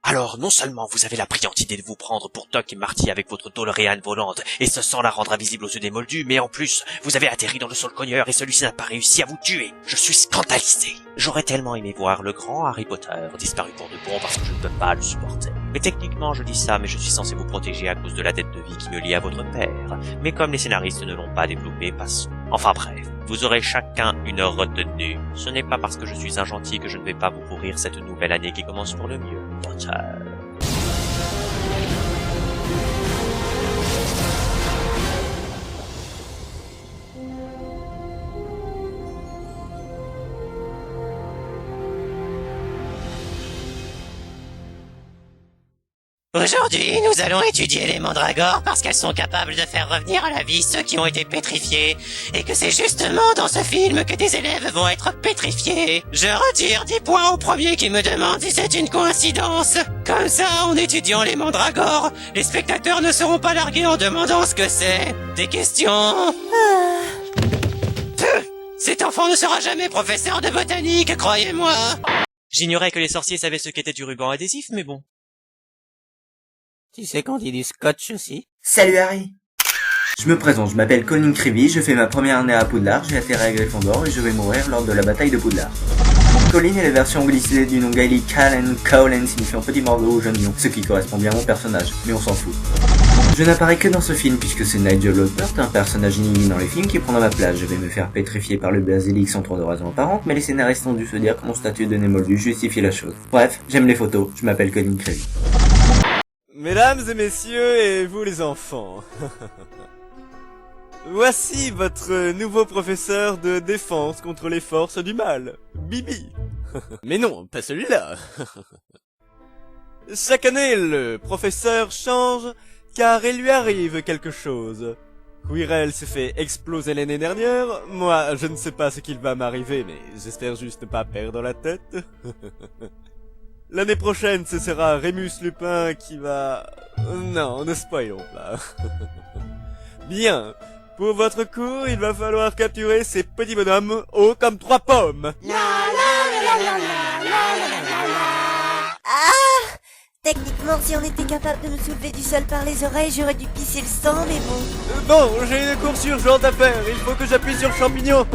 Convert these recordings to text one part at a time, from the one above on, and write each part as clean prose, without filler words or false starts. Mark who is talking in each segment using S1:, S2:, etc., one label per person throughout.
S1: Alors, non seulement vous avez la brillante idée de vous prendre pour Doc et Marty avec votre DeLorean volante, et ce sans la rendre invisible aux yeux des moldus, mais en plus, vous avez atterri dans le sol cogneur et celui-ci n'a pas réussi à vous tuer. Je suis scandalisé. J'aurais tellement aimé voir le grand Harry Potter disparu pour de bon parce que je ne peux pas le supporter. Mais techniquement, je dis ça, mais je suis censé vous protéger à cause de la dette de vie qui me lie à votre père. Mais comme les scénaristes ne l'ont pas développé, passons. Enfin bref, vous aurez chacun une retenue. Ce n'est pas parce que je suis un gentil que je ne vais pas vous pourrir cette nouvelle année qui commence pour le mieux. Potter.
S2: Aujourd'hui, nous allons étudier les mandragores parce qu'elles sont capables de faire revenir à la vie ceux qui ont été pétrifiés. Et que c'est justement dans ce film que des élèves vont être pétrifiés. Je retire 10 points au premier qui me demande si c'est une coïncidence. Comme ça, en étudiant les mandragores, les spectateurs ne seront pas largués en demandant ce que c'est. Des questions? Cet enfant ne sera jamais professeur de botanique, croyez-moi.
S1: J'ignorais que les sorciers savaient ce qu'était du ruban adhésif, mais bon.
S2: Tu sais qu'on dit du scotch aussi?
S3: Salut Harry. Je me présente, je m'appelle Colin Creevy, je fais ma première année à Poudlard, j'ai atterri à Gryffondor et je vais mourir lors de la bataille de Poudlard. Colin est la version anglicisée du nom gaélique Callan, Cowlen signifiant petit morceau ou jeune lion, ce qui correspond bien à mon personnage, mais on s'en fout. Je n'apparais que dans ce film puisque c'est Nigel Lodpert, un personnage inanimé dans les films qui prendra ma place. Je vais me faire pétrifier par le basilic sans trop de raison apparente, mais les scénaristes ont dû se dire que mon statut de nez moldu justifiait la chose. Bref, j'aime les photos, je m'appelle Colin Creevy.
S4: Mesdames et messieurs, et vous les enfants, voici votre nouveau professeur de défense contre les forces du mal, Bibi. Mais non, pas celui-là. Chaque année, le professeur change, car il lui arrive quelque chose. Quirrell s'est fait exploser l'année dernière, moi je ne sais pas ce qu'il va m'arriver, mais j'espère juste ne pas perdre la tête. L'année prochaine, ce sera Rémus Lupin qui va... Non, ne spoilons pas. Bien. Pour votre cours, il va falloir capturer ces petits bonhommes hauts comme 3 pommes.
S5: Ah! Techniquement, si on était capable de me soulever du sol par les oreilles, j'aurais dû pisser le sang, mais bon.
S4: Bon, j'ai une course urgente à faire. Il faut que j'appuie sur champignon.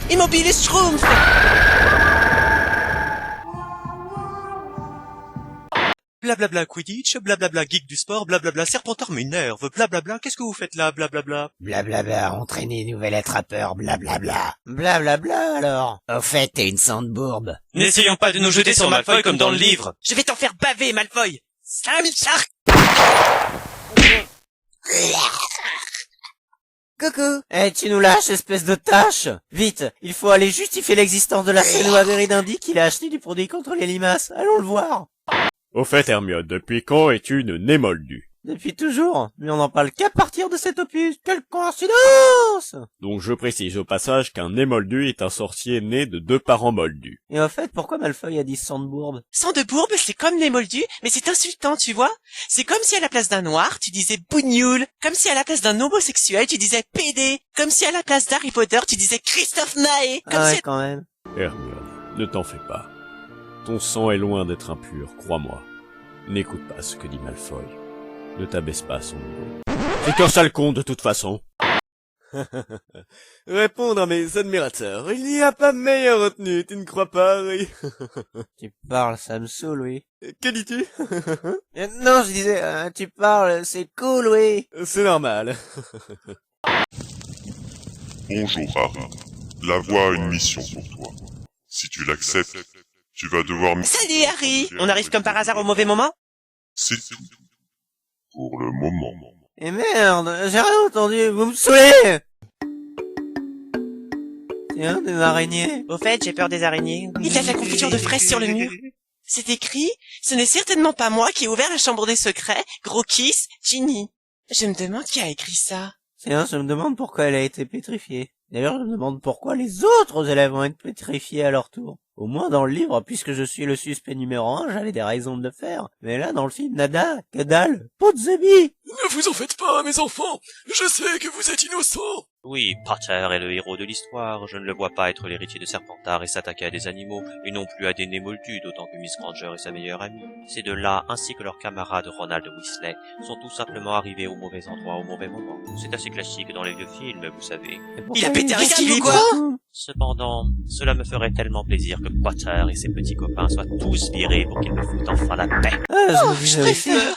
S2: Immobile Schtroumpf.
S1: Blablabla Quidditch, blablabla geek du sport, blablabla Serpentard m'énerve, blablabla qu'est-ce que vous faites là, blablabla.
S2: Blablabla, entraîner nouvel attrapeur, blablabla. Blablabla alors. Au fait, t'es une sandbourbe.
S1: N'essayons pas de nous jeter sur Malfoy comme dans le livre. Je vais t'en faire baver, Malfoy. Sam Shark.
S2: Coucou. Eh, tu nous lâches, espèce de tâche. Vite, il faut aller justifier l'existence de la Fenouil Véridandy qu'il a acheté du produit contre les limaces. Allons le voir.
S4: Au fait, Hermione, depuis quand es-tu une nez moldue?
S2: Depuis toujours, mais on n'en parle qu'à partir de cet opus. Quelle coïncidence!
S4: Donc je précise au passage qu'un nez moldu est un sorcier né de 2 parents moldus.
S2: Et au fait, pourquoi Malfoy a dit Sandbourbe?
S1: Sang de bourbe, c'est comme les moldus, mais c'est insultant, tu vois. C'est comme si à la place d'un noir, tu disais bougnoul. Comme si à la place d'un homosexuel, tu disais pédé. Comme si à la place d'Harry Potter, tu disais Christophe Maé. Comme
S2: Ah ouais,
S1: si...
S2: quand même.
S4: Hermione, ne t'en fais pas. Ton sang est loin d'être impur, crois-moi. N'écoute pas ce que dit Malfoy. Ne t'abaisse pas à son niveau. C'est qu'un sale con de toute façon. Répondre à mes admirateurs, il n'y a pas meilleure retenue, tu ne crois pas, Harry?
S2: Tu parles, ça me saoule, oui.
S4: Que dis-tu?
S2: Non, je disais, tu parles, c'est cool, oui.
S4: C'est normal.
S6: Bonjour Harry. La voix a une mission pour toi. Si tu l'acceptes, tu vas devoir...
S1: Salut Harry. On arrive comme par hasard au mauvais moment?
S6: C'est tout. Pour le moment.
S2: Et merde, j'ai rien entendu, vous me saoulez! Tiens, des araignées.
S1: Au fait, j'ai peur des araignées. Il y a de la confiture de fraises sur le mur. C'est écrit, ce n'est certainement pas moi qui ai ouvert la chambre des secrets, gros kiss, Ginny. Je me demande qui a écrit ça.
S2: Tiens, je me demande pourquoi elle a été pétrifiée. D'ailleurs, je me demande pourquoi les autres élèves vont être pétrifiés à leur tour.
S7: Au moins dans le livre, puisque je suis le suspect numéro 1, j'avais des raisons de le faire. Mais là, dans le film, nada, que dalle, pas de zébi.
S8: Ne vous en faites pas, mes enfants. Je sais que vous êtes innocents.
S1: Oui, Potter est le héros de l'histoire. Je ne le vois pas être l'héritier de Serpentard et s'attaquer à des animaux, et non plus à des nez moldus, d'autant que Miss Granger est sa meilleure amie. Ces deux-là, ainsi que leur camarade Ronald Weasley, sont tout simplement arrivés au mauvais endroit au mauvais moment. C'est assez classique dans les vieux films, vous savez.
S2: Il a pété un stylo ou quoi?
S1: Cependant, cela me ferait tellement plaisir que Potter et ses petits copains soient tous virés pour qu'ils me foutent enfin la paix.
S7: Ah, je me disais
S2: Je
S7: aussi.
S2: préfère.